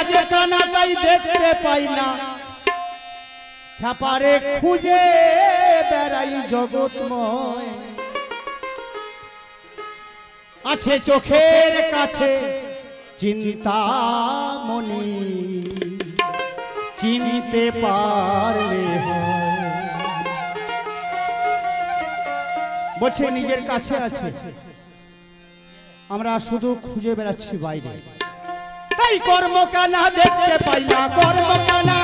যে কানাটাই দেখতে পাই না খ্যাপারে খুঁজে বেড়াই জগৎময় আছে চোখের কাছে চিন্তামণি চিনতে পারলে বলছে নিজের কাছে আছে আমরা শুধু খুঁজে বেড়াচ্ছি বাইরে তাই কর্মকানা দেখতে পাই না কর্মকানা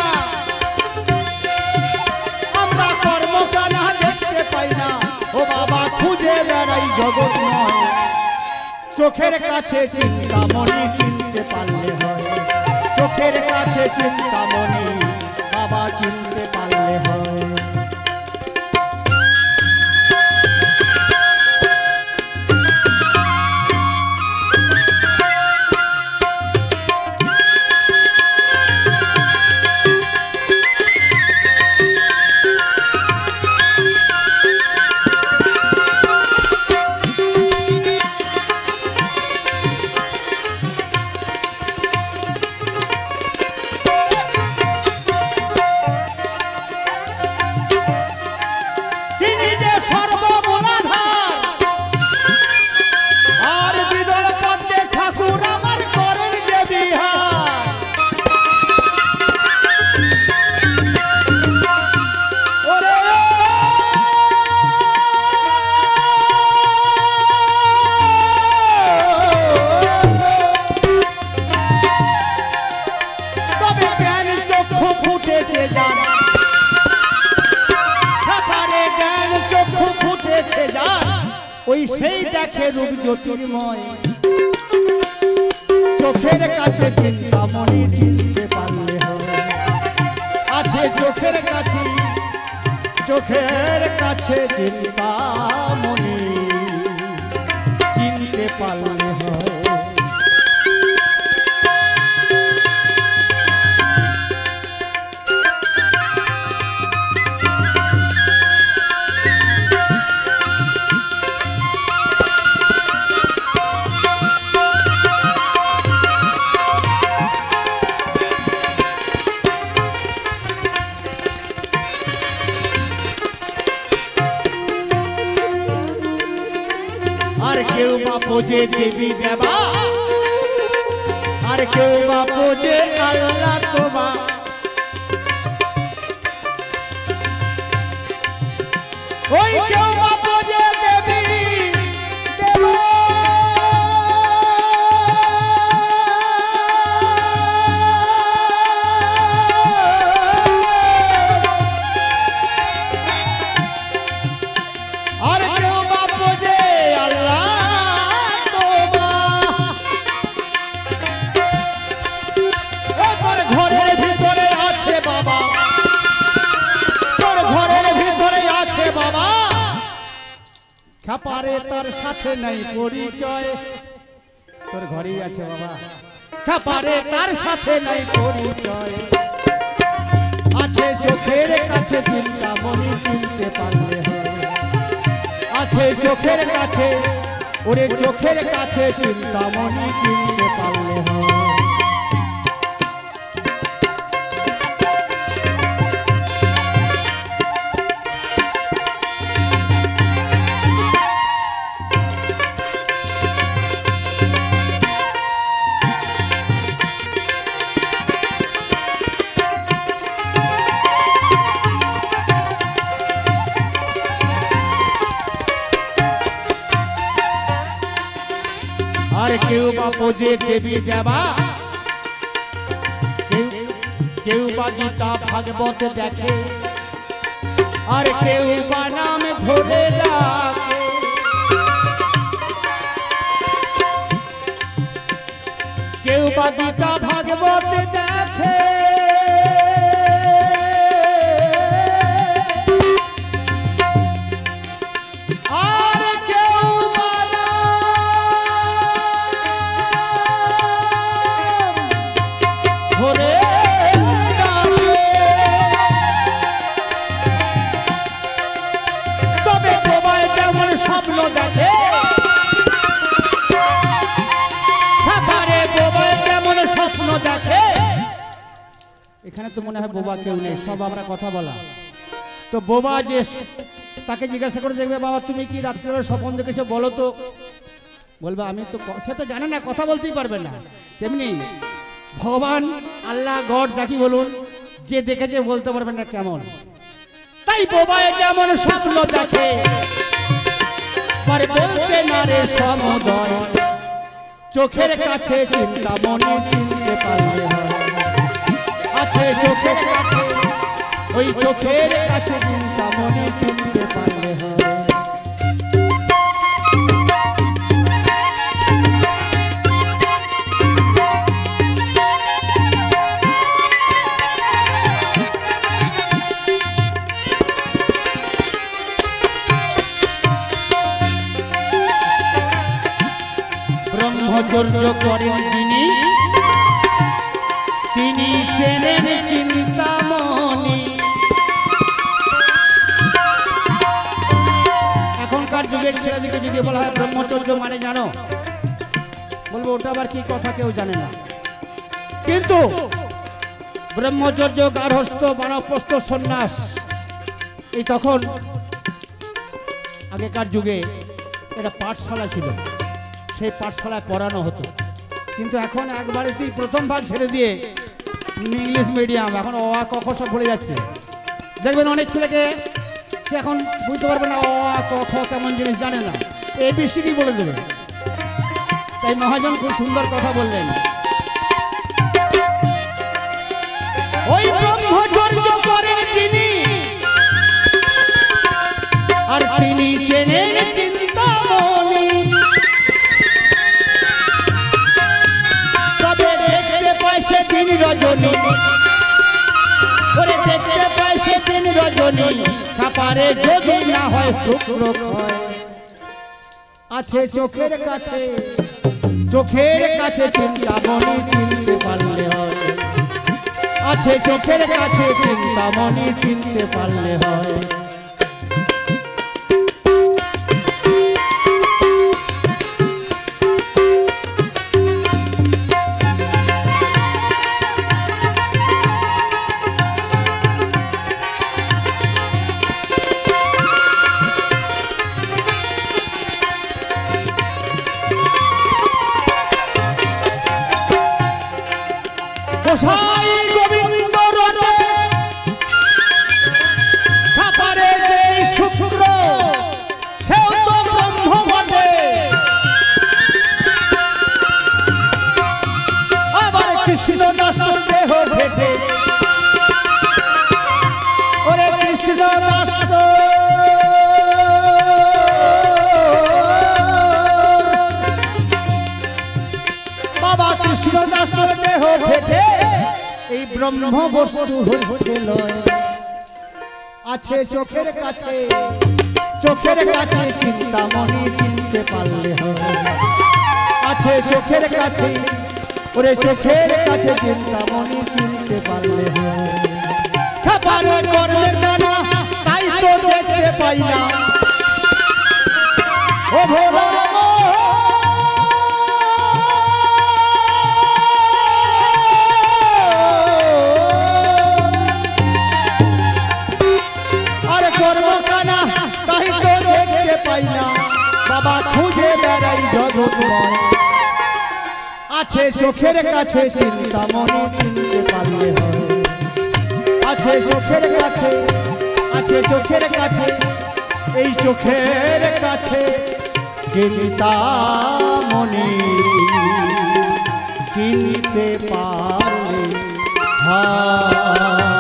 আমরা কর্মকানা দেখতে পাই না ও বাবা খুঁজে বেড়াই জগৎময় চোখের কাছে চিন্তামণি চিনতে পারলে হয় চোখের কাছে চিন্তামণি বাবা চিনতে পারলে হয় ওই সেই দেখে রূপ জ্যোতির্ময় চোখের কাছে চিন্তামণি চিনতে পারলে হয় আছে চোখের কাছে চিন্তামণি চিনতে পারলে হয় আর কেউ বা পোজে দেবী দেবা আর কেউ বা পোজে আল্লাহ তোমা ওই কেউ বা পোজে দেবী দেবা আর কেউ বা পোজে খ্যাপারে তার সাথে নাই পরিচয় তোর ঘরেই আছে বাবা খ্যাপারে তার সাথে নাই পরিচয় আছে চোখের কাছে চিন্তামণি চিনতে পারলে হয় আছে চোখের কাছে ওরে চোখের কাছে চিন্তামণি চিনতে পারলে হয় আর কেউ বা পোজে দেবী দেবা কেউ বা গীতা ভাগবত দেখে আর কেউ বা নাম ধরে রাখে কেউ বা গীতা ভাগবত দেখে স্বপ্ন দেখে খ্যাপারে বোবায় কেমন স্বপ্ন দেখে এখানে তো মনে হয় বোবা কেউ নেই, সব আমরা কথা বলা। তো বোবা যে তাকে জিজ্ঞাসা করে দেখবে, বাবা তুমি কি রাত্রিবেলা স্বপ্ন দেখেছো বলো তো, বলবে আমি তো, সে তো জানে না, কথা বলতেই পারবে না। তেমনি ভগবান আল্লাহ গড যাকে বলুন, যে দেখেছে বলতে পারবে না কেমন। তাই বোবায় যেমন স্বপ্ন দেখে পারে বলতে না রে সমদয়, চোখের কাছে চিন্তা মনে চিনতে পারলে আছে চোখের কাছে, ওই চোখের কাছে চিন্তা মনে চিনতে পারলে ব্রহ্মচর্য করেন যিনি, তিনি চেনেন চিন্তামণি। এখনকার যুগের ছেলেদিকে যদি বলা হয় ব্রহ্মচর্য মানে জানো, বলবো ওটা আবার কি কথা, কেউ জানে না। কিন্তু ব্রহ্মচর্য, গার্হস্থ্য, বানপ্রস্থ, সন্ন্যাস, এই তখন আগেকার যুগে এটা পাঠশালা ছিল, সেই পাঠশালায় পড়ানো হতো। কিন্তু এখন একবারেতেই প্রথম ভাগ ছেড়ে দিয়ে ইংলিশ মিডিয়াম, এখন অ আ ক খ সব ভুলে যাচ্ছে। দেখবেন অনেক ছেলেকে সে এখন বুঝতে পারবে না অ আ ক খ কেমন জিনিস জানে না, ABCD বলে দেবে। তাই মহাজন খুব সুন্দর কথা বললেন, ওই ব্রহ্মচর্য করেন যিনি, আর তিনি চেনেন চিন্তামণি। তবে দেখতে পায় সে দিন রজনী, ওরে দেখতে পায় সে দিন রজনী, খাপারে যদি না হয় শুক্র আছে চোখের কাছে, চোখের কাছে চিন্তামণি চিনতে পারলে হয়, আছে চোখের কাছে চিন্তামণি চিনতে পারলে হয়। গোসাই গোবিন্দ রটে খাপারে যে শুক্র, সেও তো ব্রহ্ম বটে। আবার কৃষ্ণ দাস দেহ ভেটে, ওরে কৃষ্ণ দাস বাবা কৃষ্ণ দাস দেহ ভেটে, এই ব্রহ্ম বস্তু হচ্ছে লয়, আছে চোখের কাছে, চোখের কাছে চিন্তামণি চিনতে পারলে হয়, আছে চোখের কাছে, ওরে চোখের কাছে চিন্তামণি চিনতে পারলে হয়। খাপারে কর্মের দানা তাই তো দেখতে পাই না, ও ভোলা কর্মকানা তাই তো দেখতে পাই না, বাবা খুঁজে বেড়াই জগৎময়, আছে চোখের কাছে চিন্তামণি চিনতে পারলে হয়, আছে চোখের কাছে, আছে চোখের কাছে, এই চোখের কাছে চিন্তামণি চিনতে পারলে হয়।